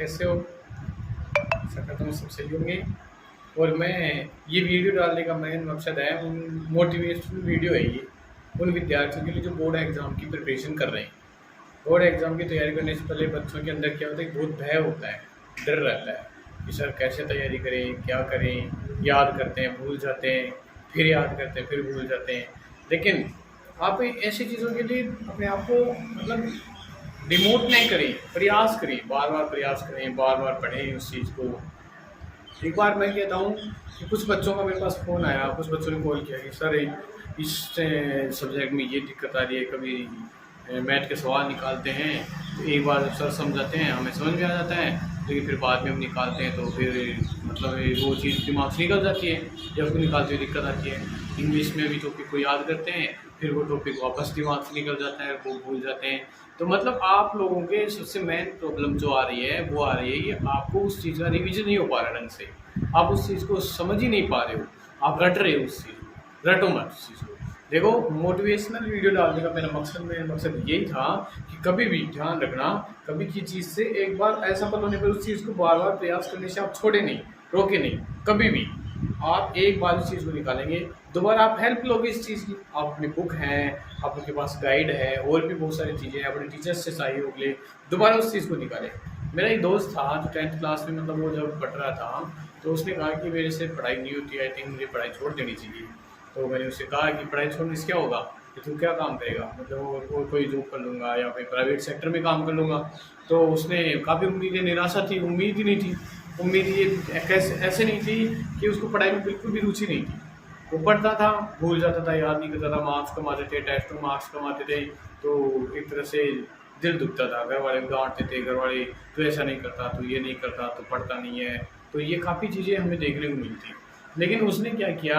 कैसे हो? आशा करता हूँ सब सही होंगे। और मैं ये वीडियो डालने का मेन मकसद है, उन मोटिवेशनल वीडियो है ये, उन विद्यार्थियों के लिए जो बोर्ड एग्ज़ाम की प्रिपरेशन कर रहे हैं। बोर्ड एग्ज़ाम की तैयारी करने से पहले बच्चों के अंदर क्या होता है कि बहुत भय होता है, डर रहता है कि सर कैसे तैयारी करें, क्या करें, याद करते हैं, भूल जाते हैं, फिर याद करते हैं, फिर भूल जाते हैं। लेकिन आप ऐसी चीज़ों के लिए अपने आप को मतलब डिमोट नहीं करें, प्रयास करें, बार-बार प्रयास करें, बार-बार पढ़ें उस चीज़ को। एक बार मैं कहता हूँ कि कुछ बच्चों का मेरे पास फ़ोन आया, कुछ बच्चों ने कॉल किया कि सर इस सब्जेक्ट में ये दिक्कत आ रही है, कभी मैथ के सवाल निकालते हैं तो एक बार सर समझाते हैं, हमें समझ में आ जाता है, लेकिन फिर बाद में हम निकालते हैं तो फिर मतलब वो चीज़ दिमाग से निकल जाती है, जब उसको निकालते हुए दिक्कत आती है। इंग्लिश में भी टॉपिक को याद करते हैं, फिर वो टॉपिक वापस दिमाग से निकल जाता है, वो भूल जाते हैं। तो मतलब आप लोगों के सबसे मेन प्रॉब्लम जो आ रही है वो आ रही है कि आपको उस चीज़ का रिवीजन नहीं हो पा रहा ढंग से, आप उस चीज़ को समझ ही नहीं पा रहे हो, आप रट रहे हो उस चीज़ को, रटो मत उस चीज़ को। देखो, मोटिवेशनल वीडियो डालने का मेरा मकसद यही था कि कभी भी ध्यान रखना, कभी की चीज़ से एक बार ऐसा पल होने पर उस चीज़ को बार बार प्रयास करने से आप छोड़े नहीं, रोके नहीं, कभी भी आप एक बार उस चीज़ को निकालेंगे, दोबारा आप हेल्प लोगे इस चीज़ की। आप अपनी बुक है, आपके पास गाइड है, और भी बहुत सारी चीज़ें हैं, अपने टीचर्स से सहयोग ले, दोबारा उस चीज़ को निकालें। मेरा एक दोस्त था जो 10th क्लास में मतलब वो जब पढ़ रहा था, तो उसने कहा कि मेरे से पढ़ाई नहीं होती, आई थिंक मुझे पढ़ाई छोड़ देनी चाहिए। तो मैंने उससे कहा कि पढ़ाई छोड़ने से क्या होगा, कि तू क्या काम करेगा, मतलब और कोई जॉब कर लूँगा या फिर प्राइवेट सेक्टर में काम कर लूँगा। तो उसने काफ़ी उम्मीदें, निराशा थी, उम्मीद ही नहीं थी। उम्मीद ये ऐसे नहीं थी कि उसको पढ़ाई में बिल्कुल भी रुचि नहीं थी। वो पढ़ता था, भूल जाता था, याद नहीं करता था, मार्क्स कम आते थे, टेस्ट में मार्क्स कम आते थे, तो एक तरह से दिल दुखता था। घर वाले डाँटते थे, घर वाले तू ऐसा नहीं करता, तू ये नहीं करता, तू पढ़ता नहीं है। तो ये काफ़ी चीज़ें हमें देखने को मिलती। लेकिन उसने क्या किया,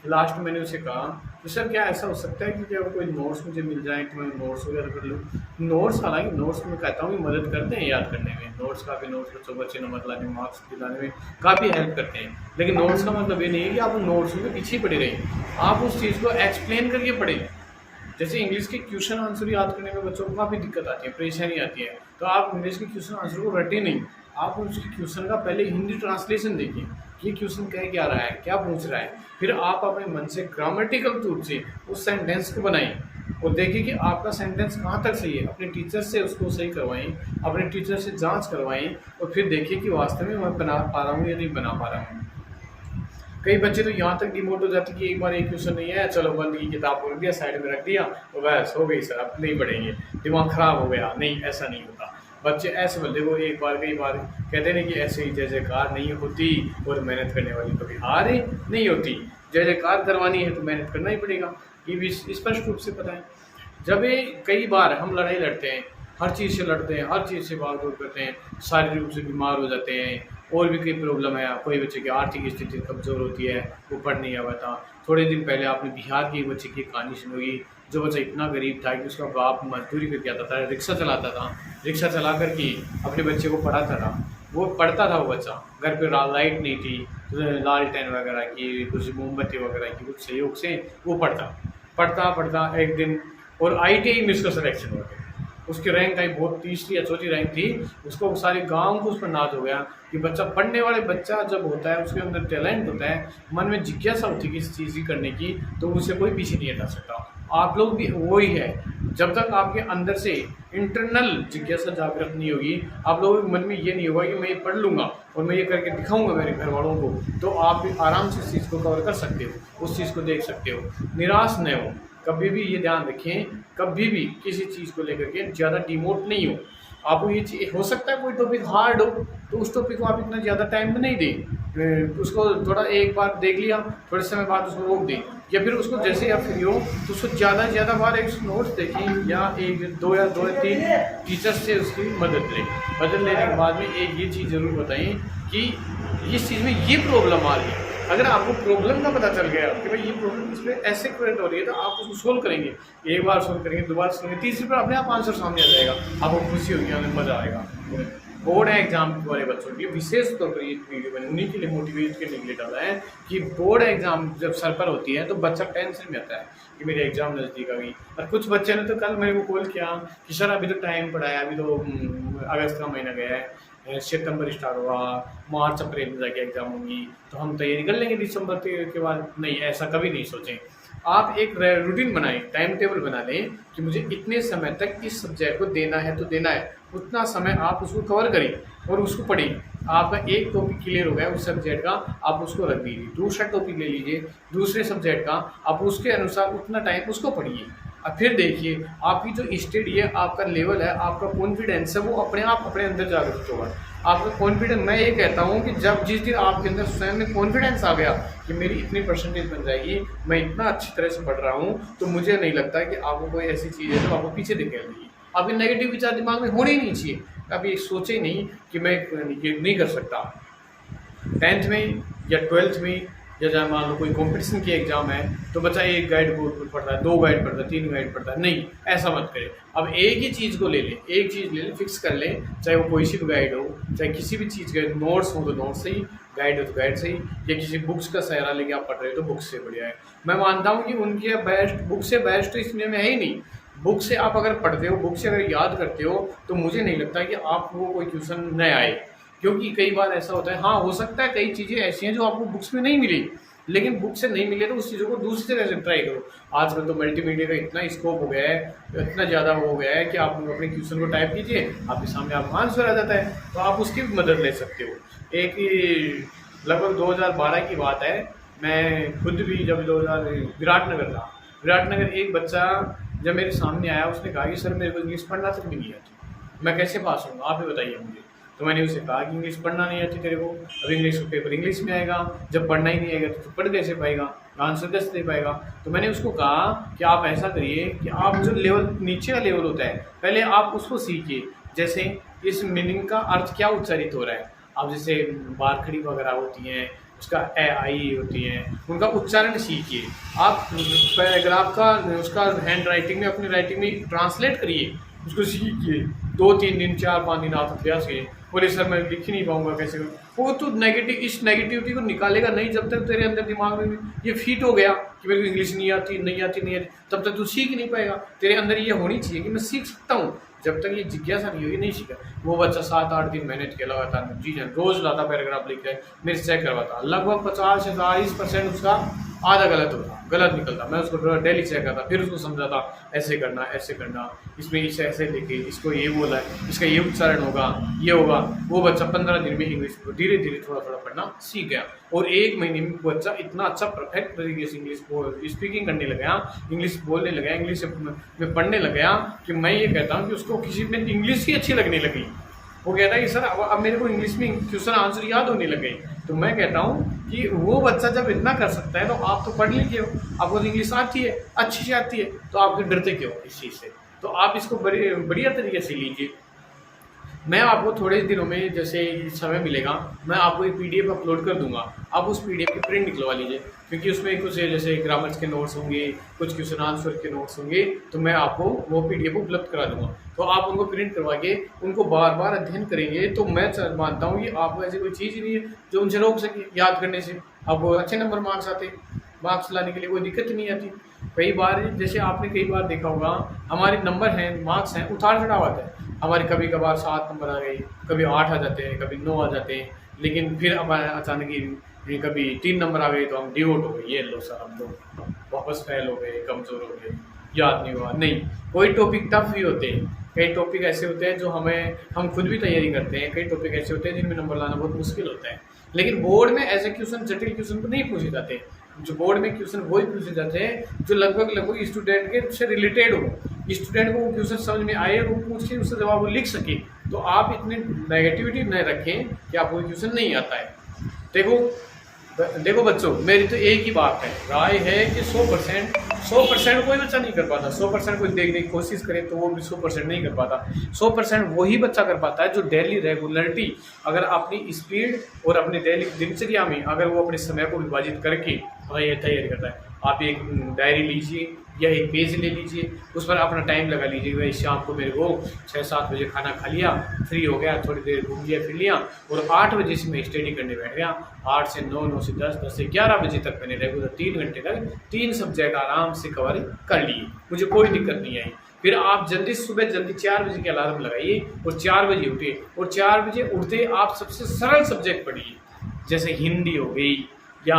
लास्ट में मैंने उसे कहा कि सर क्या ऐसा हो सकता है कि क्या कोई नोट्स मुझे मिल जाए कि मैं नोट्स वगैरह कर लूँ। नोट्स, हालाँकि नोट्स मैं कहता हूँ कि मदद करते हैं याद करने में, नोट्स काफ़ी, नोट्स बच्चों को अच्छे नंबर लाने में, मार्क्स दिलाने में काफ़ी हेल्प करते हैं। लेकिन नोट्स का मतलब ये नहीं है कि आप उन नोट्स में पीछे ही पड़े रहें, आप उस चीज़ को एक्सप्लेन करके पढ़ें। जैसे इंग्लिश के क्वेश्चन आंसर याद करने में बच्चों को काफ़ी दिक्कत आती है, परेशानी आती है, तो आप इंग्लिश के क्वेश्चन आंसर को रटें नहीं, आप उसके क्वेश्चन का पहले हिंदी ट्रांसलेशन देखिए, ये क्वेश्चन कह क्या रहा है, क्या पूछ रहा है, फिर आप अपने मन से ग्रामेटिकल रूप से उस सेंटेंस को बनाएं और देखिए कि आपका सेंटेंस कहाँ तक सही है। अपने टीचर से उसको सही करवाएं, अपने टीचर से जांच करवाएं, और फिर देखिए कि वास्तव में मैं बना पा रहा हूँ या नहीं बना पा रहा हूँ। कई बच्चे तो यहाँ तक डिमोट हो जाते हैं कि एक बार एक क्वेश्चन नहीं है, चलो बंद की किताब खोल दिया, साइड में रख दिया और बस हो गई सर, अब नहीं पढ़ेंगे, दिमाग खराब हो गया। नहीं, ऐसा नहीं होता। बच्चे ऐसे बोलते, वो एक बार कई बार कहते हैं कि ऐसे ही जय जयकार नहीं होती और मेहनत करने वाली कभी हार नहीं होती। जय जयकार करवानी है तो मेहनत करना ही पड़ेगा, ये भी स्पष्ट रूप से पता है। जब ये कई बार हम लड़ाई लड़ते हैं, हर चीज़ से लड़ते हैं, हर चीज़ से भाग दौड़ करते हैं, शारीरिक रूप से बीमार हो जाते हैं, और भी कई प्रॉब्लम है, कोई बच्चे की आर्थिक स्थिति कमज़ोर होती है, वो पढ़ नहीं आ पाता। थोड़े दिन पहले आपने बिहार के एक बच्चे की कहानी सुनी होगी, जो बच्चा इतना गरीब था कि उसका बाप मजदूरी करके आता था, रिक्शा चलाता था, रिक्शा चला कर के अपने बच्चे को पढ़ाता था। वो पढ़ता था, वो बच्चा, घर पे लाइट नहीं थी, लालटेन वगैरह की, कुछ मोमबत्ती वगैरह की कुछ सहयोग से वो पढ़ता एक दिन, और ITI में उसका सिलेक्शन हो गया। उसकी रैंक आई बहुत, तीसरी या चौथी रैंक थी। उसको सारे गांव को उस पर नाज हो गया कि बच्चा, पढ़ने वाले बच्चा जब होता है, उसके अंदर टैलेंट होता है, मन में जिज्ञासा होती है किसी चीज़ की करने की, तो उसे कोई पीछे नहीं हटा सकता। आप लोग भी वही है, जब तक आपके अंदर से इंटरनल जिज्ञासा जागृत नहीं होगी, आप लोगों के मन में ये नहीं होगा कि मैं ये पढ़ लूँगा और मैं ये करके दिखाऊंगा मेरे घर वालों को, तो आप भी आराम से इस चीज़ को कवर कर सकते हो, उस चीज़ को देख सकते हो। निराश न हो, कभी भी ये ध्यान रखें, कभी भी किसी चीज़ को लेकर के ज़्यादा डिमोट नहीं हो। आपको ये हो सकता है कोई टॉपिक हार्ड हो, तो उस टॉपिक को आप इतना ज़्यादा टाइम में नहीं दें, उसको थोड़ा एक बार देख लिया, थोड़े समय बाद उसको रोक दें, या फिर उसको जैसे आप फ्री हो तो उसको ज़्यादा से ज़्यादा बार एक नोट्स देखें, या दो या तीन टीचर्स से उसकी मदद लें। मदद लेने के बाद में एक ये चीज़ ज़रूर बताएं कि इस चीज़ में ये प्रॉब्लम आ रही है। अगर आपको प्रॉब्लम का पता चल गया कि भाई ये प्रॉब्लम इसमें ऐसे क्रिएट हो रही है, तो आप उसको सोल्व करेंगे, एक बार सोल्व करेंगे, दो बार सोल्व करेंगे, तीसरी बार अपने आप आंसर सामने आ जाएगा, आपको खुशी होगी, हमें मज़ा आएगा। बोर्ड एग्जाम वाले बच्चों के लिए विशेष तौर पर ये वीडियो मैंने उन्हीं के लिए मोटिवेट करने के लिए डाला है कि बोर्ड एग्जाम जब सर पर होती है तो बच्चा टेंशन में आता है कि मेरे एग्जाम नज़दीक आ गई। और कुछ बच्चे ने तो कल मेरे को कॉल किया कि सर अभी तो टाइम पड़ा है, अभी तो अगस्त का महीना गया है, सितंबर स्टार्ट हुआ, मार्च अप्रैल में जाके एग्ज़ाम होंगी, तो हम तैयारी कर लेंगे दिसंबर के बाद। नहीं, ऐसा कभी नहीं सोचें। आप एक रूटीन बनाएं, टाइम टेबल बना लें कि मुझे इतने समय तक इस सब्जेक्ट को देना है तो देना है, उतना समय आप उसको कवर करिए और उसको पढ़िए। आपका एक टॉपिक क्लियर हो गया उस सब्जेक्ट का, आप उसको रख दीजिए, दूसरा टॉपिक ले लीजिए दूसरे सब्जेक्ट का, आप उसके अनुसार उतना टाइम उसको पढ़िए। अब फिर देखिए आपकी जो स्टडी है, आपका लेवल है, आपका कॉन्फिडेंस है, वो अपने आप अपने अंदर जागृत होगा। आपका कॉन्फिडेंस, मैं ये कहता हूँ कि जब जिस दिन आपके अंदर स्वयं में कॉन्फिडेंस आ गया कि मेरी इतनी परसेंटेज बन जाएगी, मैं इतना अच्छी तरह से पढ़ रहा हूँ, तो मुझे नहीं लगता कि आपको कोई ऐसी चीज़ है जो आपको पीछे धकेल देगी। आपके नेगेटिव विचार दिमाग में होने ही नहीं चाहिए, कभी सोचे ही नहीं कि मैं ये नहीं कर सकता। 10th में या 12th में या जहाँ मान लो कोई कंपटीशन की एग्जाम है, तो बच्चा एक गाइड पढ़ता है, 2 गाइड पढ़ता है, 3 गाइड पढ़ता है, नहीं, ऐसा मत करें। अब एक ही चीज़ को ले लें, एक चीज़ ले लें, फिक्स कर लें, चाहे वो कोई सी भी गाइड हो, चाहे किसी भी चीज़ का नोट्स हो तो नोट्स सही, गाइड हो तो गाइड सही, या किसी बुक्स का सहारा लेके आप पढ़ रहे हो तो बुक्स से बढ़िया है। मैं मानता हूँ कि उनके बेस्ट, बुक से बेस्ट तो इसमें में है ही नहीं। बुक से आप अगर पढ़ते हो, बुक से अगर याद करते हो, तो मुझे नहीं लगता कि आपको कोई ट्यूशन न आए, क्योंकि कई बार ऐसा होता है, हाँ हो सकता है कई चीज़ें ऐसी हैं जो आपको बुक्स में नहीं मिली, लेकिन बुक से नहीं मिले तो उस चीज़ों को दूसरी जगह से ट्राई करो। आजकल तो मल्टीमीडिया का इतना स्कोप हो गया है, इतना ज़्यादा हो गया है कि आप अपने क्वेश्चन को टाइप कीजिए, आपके सामने आपका आंसर आ जाता है, तो आप उसकी भी मदद ले सकते हो। एक लगभग 2012 की बात है, मैं खुद भी जब 2000 विराटनगर था, विराटनगर एक बच्चा जब मेरे सामने आया, उसने कहा कि सर मेरे को इंग्लिश पढ़ना तक भी नहीं आती, मैं कैसे पास होऊंगा, आप ही बताइए मुझे। तो मैंने उसे कहा कि इंग्लिश पढ़ना नहीं आती तेरे को, अब इंग्लिश का पेपर इंग्लिश में आएगा, जब पढ़ना ही नहीं आएगा तो पढ़ कैसे पाएगा, आंसर कैसे दे पाएगा। तो मैंने उसको कहा कि आप ऐसा करिए कि आप जो लेवल नीचे का लेवल होता है, पहले आप उसको सीखिए। जैसे इस मीनिंग का अर्थ क्या उच्चारित हो रहा है, आप जैसे बारखड़ी वगैरह होती हैं, उसका ए आई होती हैं, उनका उच्चारण सीखिए। आप पैराग्राफ का उसका हैंड राइटिंग में, अपनी राइटिंग में ट्रांसलेट करिए, उसको सीखिए। 2-3 दिन 4-5 दिन आप अभ्यास करिए। बोले सर मैं लिख ही नहीं पाऊंगा, कैसे करूँ, वो तो इस नेगेटिविटी को निकालेगा नहीं जब तक तेरे अंदर दिमाग में ये फिट हो गया कि मेरे को इंग्लिश नहीं आती, तब तक तू सीख नहीं पाएगा। तेरे अंदर ये होनी चाहिए कि मैं सीख सकता हूँ, जब तक ये जिज्ञासा नहीं होगी नहीं सीखा। वो बच्चा 7-8 दिन मेहनत किया लगातार, जी जान रोज लाता पैराग्राफ लिख के मेरे से चेक करवाता, लगभग 50 से 40% उसका आधा गलत निकलता। मैं उसको डेली चेक करता, फिर उसको समझाता ऐसे करना, इसमें इसे ऐसे लिखे, इसको ये बोला है, इसका ये उच्चारण होगा, ये होगा। वो बच्चा 15 दिन में इंग्लिश को धीरे धीरे थोड़ा पढ़ना सीख गया, और 1 महीने में बच्चा इतना अच्छा परफेक्ट तरीके से इंग्लिश स्पीकिंग करने लगा, इंग्लिश बोलने लगा, इंग्लिश में पढ़ने लगा कि मैं ये कहता हूँ कि उसको किसी में इंग्लिश ही अच्छी लगने लगी। वो कहता है कि सर अब मेरे को इंग्लिश में क्वेश्चन आंसर याद होने लगे। तो मैं कहता हूँ कि वो बच्चा जब इतना कर सकता है, तो आप तो पढ़ लीजिए, आपको तो इंग्लिश आती है, अच्छी से आती है, तो आप डरते क्यों इस चीज़ से। तो आप इसको बढ़िया तरीके से लीजिए। मैं आपको थोड़े दिनों में, जैसे समय मिलेगा, मैं आपको एक PDF अपलोड कर दूंगा, आप उस PDF की प्रिंट निकलवा लीजिए, क्योंकि उसमें कुछ जैसे ग्रामर्स के नोट्स होंगे, कुछ क्वेश्चन आंसर के नोट्स होंगे, तो मैं आपको वो PDF उपलब्ध करा दूंगा। तो आप उनको प्रिंट करवा के उनको बार बार अध्ययन करेंगे, तो मैं मानता हूँ कि आपको ऐसी कोई चीज़ ही नहीं है जो उनसे रोक सके याद करने से। आपको अच्छे नंबर मार्क्स आते, मार्क्स लाने के लिए कोई दिक्कत नहीं आती। कई बार जैसे आपने कई बार देखा होगा, हमारे नंबर हैं, मार्क्स हैं, उतार चढ़ाव आता है हमारे, कभी कभार 7 नंबर आ गए, कभी 8 आ जाते हैं, कभी 9 आ जाते हैं, लेकिन फिर अब अचानक ही कभी 3 नंबर आ गए तो हम डिवोट हो गए, ये लो सर हम तो वापस फेल हो गए, कमज़ोर हो गए, याद नहीं हुआ। नहीं, कोई टॉपिक टफ भी होते हैं, कई टॉपिक ऐसे होते हैं जो हम खुद भी तैयारी करते हैं, कई टॉपिक ऐसे होते हैं जिनमें नंबर लाना बहुत मुश्किल होता है, लेकिन बोर्ड में ऐसे क्वेश्चन, जटिल क्वेश्चन को नहीं पूछे जाते। जो बोर्ड में क्वेश्चन वही पूछे जाते हैं जो लगभग स्टूडेंट के से रिलेटेड हो, स्टूडेंट को वो क्वेश्चन समझ में आए, वो पूछ के उसका जवाब वो लिख सके। तो आप इतनी नेगेटिविटी न रखें कि आपको क्वेश्चन नहीं आता है। देखो बच्चों, मेरी तो एक ही बात है, राय है कि 100% कोई बच्चा नहीं कर पाता। 100% कोई देखने की कोशिश करे तो वो भी 100% नहीं कर पाता। 100% वही बच्चा कर पाता है जो डेली रेगुलरिटी, अगर अपनी स्पीड और अपनी डेली दिनचर्या में अगर वो अपने समय को विभाजित करके ये तैयारी करता है। आप एक डायरी लीजिए या एक पेज ले लीजिए, उस पर अपना टाइम लगा लीजिए। भाई शाम को मेरे को 6-7 बजे खाना खा लिया, फ्री हो गया, थोड़ी देर घूम लिया फिर लिया, और 8 बजे से मैं स्टडी करने बैठ गया। 8 से 9, 9 से 10, 10 से 11 बजे तक मैंने रेगुलर 3 घंटे तक 3 सब्जेक्ट आराम से कवर कर लिए, मुझे कोई दिक्कत नहीं आई। फिर आप सुबह जल्दी 4 बजे के अलार्म लगाइए और 4 बजे उठिए, और 4 बजे उठते आप सबसे सरल सब्जेक्ट पढ़िए, जैसे हिंदी हो गई या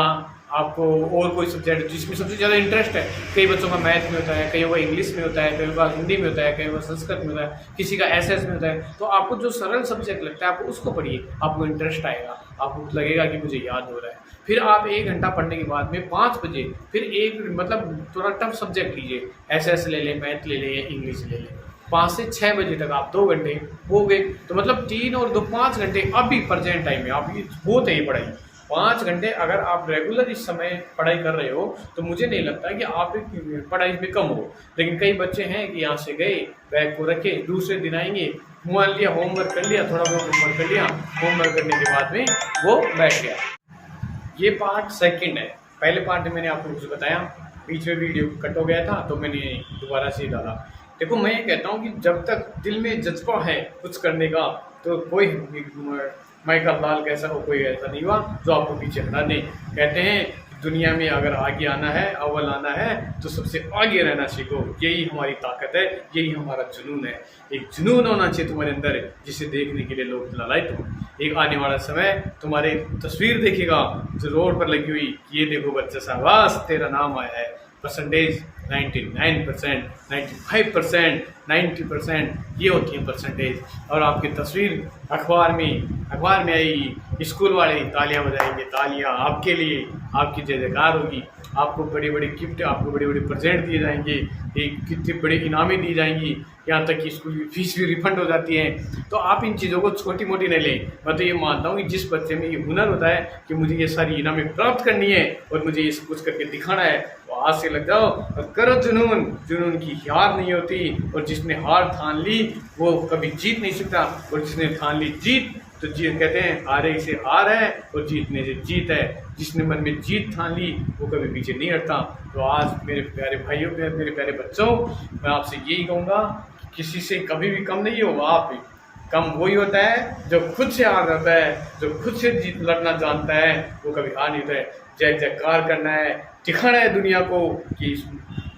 आपको और कोई सब्जेक्ट जिसमें सबसे ज़्यादा इंटरेस्ट है। कई बच्चों का मैथ में होता है, कई का इंग्लिश में होता है, कई का हिंदी में होता है, कई का संस्कृत में होता है, किसी का एसएस में होता है। तो आपको जो सरल सब्जेक्ट लगता है आप उसको पढ़िए, आपको इंटरेस्ट आएगा, आपको लगेगा कि मुझे याद हो रहा है। फिर आप 1 घंटा पढ़ने के बाद में 5 बजे फिर एक मतलब थोड़ा टफ सब्जेक्ट लीजिए, एसएस ले लें, मैथ ले लें या इंग्लिश ले लें। 5 से 6 बजे तक आप 2 घंटे हो गए, तो मतलब 3 और 2 5 घंटे अभी प्रेजेंट टाइम में आप ये होते ही पढ़ाई 5 घंटे अगर आप रेगुलर इस समय पढ़ाई कर रहे हो तो मुझे नहीं लगता कि आप पढ़ाई में कम हो। लेकिन कई बच्चे हैं कि यहाँ से गए, बैग को रखे, दूसरे दिन आएंगे, मान लिया होमवर्क कर लिया, थोड़ा बहुत होमवर्क कर लिया, होमवर्क करने के बाद में वो बैठ गया। ये पार्ट सेकंड है। पहले पार्ट में मैंने आपको कुछ बताया, बीच में वीडियो कट हो गया था तो मैंने दोबारा से डाला। देखो मैं ये कहता हूँ कि जब तक दिल में जज्बा है कुछ करने का तो कोई माइकल लाल कैसा हो, कोई ऐसा नहीं हुआ जो आपको पीछे हटा दे। कहते हैं दुनिया में अगर आगे आना है, अव्वल आना है तो सबसे आगे रहना सीखो, यही हमारी ताकत है, यही हमारा जुनून है। एक जुनून होना चाहिए तुम्हारे अंदर जिसे देखने के लिए लोग ललायत हो। एक आने वाला समय तुम्हारे तस्वीर देखेगा जो रोड पर लगी हुई, ये देखो बच्चा शाबाश तेरा नाम आया है, परसेंटेज 99%, 95%, 90%, ये होती है परसेंटेज। और आपकी तस्वीर अखबार में आएगी, स्कूल वाले तालियां बजाएंगे, तालियां आपके लिए, आपकी जय जयकार होगी, आपको बड़ी बड़ी गिफ्ट, आपको बड़े बड़े प्रेजेंट दिए जाएंगे, एक कितने बड़े इनामें दी जाएंगी, यहाँ तक कि स्कूल की फीस भी रिफंड हो जाती है। तो आप इन चीज़ों को छोटी मोटी नहीं लें। मैं तो ये मानता हूँ कि जिस बच्चे में ये हुनर होता है कि मुझे ये सारी इनामें प्राप्त करनी है और मुझे ये सब कुछ करके दिखाना है, तो आज से लग जाओ और करो जुनून। जुनून की हार नहीं होती, और जिसने हार ठान ली वो कभी जीत नहीं सकता, और जिसने ठान ली जीत तो जीत कहते हैं हारे से हार है और जीतने से जीत है। जिसने मन में जीत ठान ली वो कभी पीछे नहीं हटता। तो आज मेरे प्यारे भाइयों, मेरे प्यारे बच्चों, मैं आपसे यही कहूँगा कि किसी से कभी भी कम नहीं होगा। आप भी कम वही होता है जो खुद से हार जाता है, जो खुद से जीत लड़ना जानता है, वो कभी हार नहीं होता है। जय जयकार करना है, दिखाना है दुनिया को कि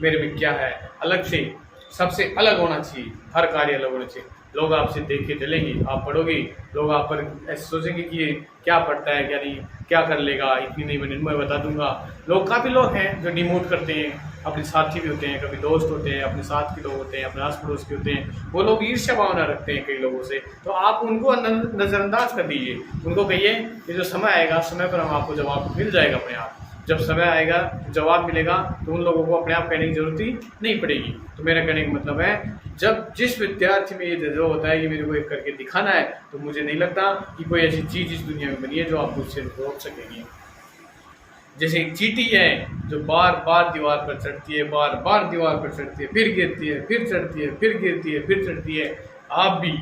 मेरे में क्या है, अलग से सबसे अलग होना चाहिए, हर कार्य अलग होना चाहिए। लोग आपसे देख के चलेंगे, आप पढ़ोगे, लोग आप पर ऐसे सोचेंगे कि ये क्या पढ़ता है, क्या नहीं, क्या कर लेगा, इतनी नहीं मैं बता दूंगा। लोग काफ़ी लोग हैं जो डिमोट करते हैं, अपने साथी भी होते हैं, कभी दोस्त होते हैं, अपने साथ के लोग होते हैं, अपने आस पड़ोस के होते हैं, वो लोग ईर्ष्या भावना रखते हैं कई लोगों से। तो आप उनको नज़रअंदाज कर दीजिए, उनको कहिए कि जो समय आएगा, समय पर हम आपको जवाब मिल जाएगा अपने आप। जब समय आएगा, जवाब मिलेगा, तो उन लोगों को अपने आप कहने की जरूरत ही नहीं पड़ेगी। तो मेरा कहने का मतलब है, जब जिस विद्यार्थी में ये जज्बा होता है कि मेरे को एक करके दिखाना है, तो मुझे नहीं लगता कि कोई ऐसी चीज़ इस दुनिया में बनी है जो आपको उससे रोक सकेगी। जैसे एक चींटी है जो बार बार दीवार पर चढ़ती है, बार बार दीवार पर चढ़ती है, फिर गिरती है, फिर चढ़ती है, फिर गिरती है, फिर चढ़ती है। आप भी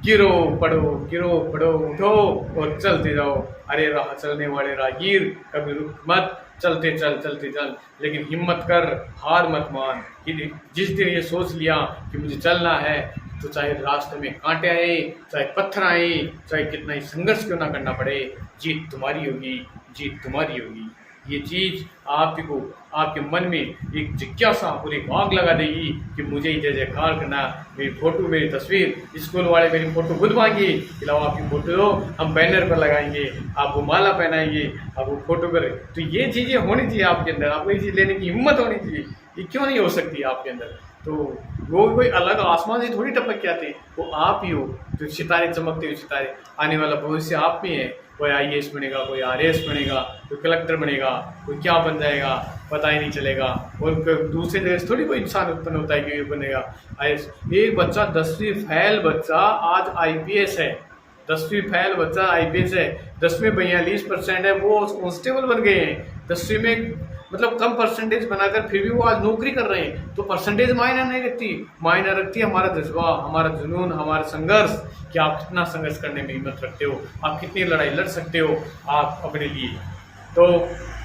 गिरो पड़ो उठो और चलते जाओ। अरे राह चलने वाले राहगीर, कभी रुक मत, चलते चल, लेकिन हिम्मत कर, हार मत मान। कि जिस दिन ये सोच लिया कि मुझे चलना है, तो चाहे रास्ते में कांटे आए, चाहे पत्थर आए, चाहे कितना ही संघर्ष क्यों ना करना पड़े, जीत तुम्हारी होगी, जीत तुम्हारी होगी। ये चीज़ आपको आपके मन में एक जिज्ञासा और एक आग लगा देगी कि मुझे ही जय जयकार करना। मेरी फोटो, मेरी तस्वीर, स्कूल वाले मेरी फोटो खुद मांगे, खिलाओ आपकी फोटो दो, हम बैनर पर लगाएंगे, आपको माला पहनाएंगे, आपको फोटो करें। तो ये चीज़ें होनी चाहिए आपके अंदर, आपको ये चीज़ लेने की हिम्मत होनी चाहिए। ये क्यों नहीं हो सकती आपके अंदर? तो वो कोई अलग आसमान से थोड़ी टपक के आते, वो आप ही हो जो सितारे, चमकते हुए सितारे। आने वाला भविष्य आप में है। कोई IAS बनेगा, कोई RAS बनेगा, कोई कलेक्टर बनेगा, कोई क्या बन जाएगा पता ही नहीं चलेगा। और दूसरे जगह से थोड़ी कोई इंसान उत्पन्न होता है कि ये बनेगा IAS। एक बच्चा 10वीं फेल बच्चा आज IPS है, 10वीं फेल बच्चा IPS है। 10वीं 42% है, वो कांस्टेबल बन गए हैं। 10वीं में मतलब कम परसेंटेज बनाकर फिर भी वो आज नौकरी कर रहे हैं। तो परसेंटेज मायने नहीं रखती, मायने रखती है हमारा जज्बा, हमारा जुनून, हमारा संघर्ष, कि आप कितना संघर्ष करने में हिम्मत रखते हो, आप कितनी लड़ाई लड़ सकते हो आप अपने लिए। तो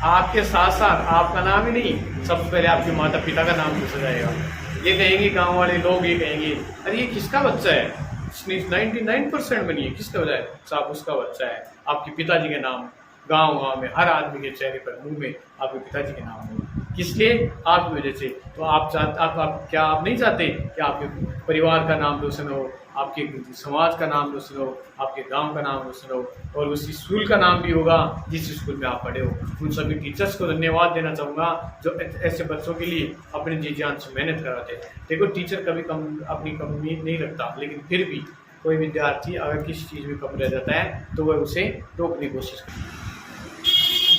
आपके साथ साथ आपका नाम ही नहीं, सबसे पहले आपके माता पिता का नाम पूछा जाएगा। ये कहेंगे गाँव वाले लोग, ये कहेंगे अरे ये किसका बच्चा है, इसने 99% बनी है, किसका बच्चा है? साहब उसका बच्चा है। आपके पिताजी के नाम गाँव में हर आदमी के चेहरे पर, मुंह में आपके पिताजी के नाम होगा। किस लिए? आपकी वजह से। तो आप नहीं चाहते कि आपके परिवार का नाम रोशन हो, आपके समाज का नाम रोशन हो, आपके गांव का नाम रोशन हो, और उस स्कूल का नाम भी होगा जिस स्कूल में आप पढ़े हो। उन सभी टीचर्स को धन्यवाद देना चाहूँगा जो ऐसे बच्चों के लिए अपनी जी जान से मेहनत कराते हैं। देखो, टीचर कभी अपनी कम उम्मीद नहीं रखता, लेकिन फिर भी कोई विद्यार्थी अगर किसी चीज़ में कम रह जाता है तो वह उसे रोकने की कोशिश करता है।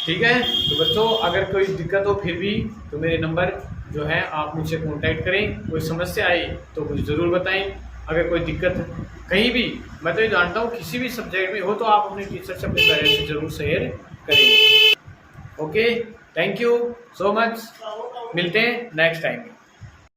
ठीक है, तो बच्चों, अगर कोई दिक्कत हो फिर भी तो मेरे नंबर जो है आप मुझसे कांटेक्ट करें। कोई समस्या आई तो मुझे ज़रूर बताएं। अगर कोई दिक्कत कहीं भी, मैं तो ये जानता हूँ किसी भी सब्जेक्ट में हो, तो आप अपने टीचर से, अपने पेरेंट्स से ज़रूर शेयर करेंगे। Okay, thank you so much. मिलते हैं नेक्स्ट टाइम।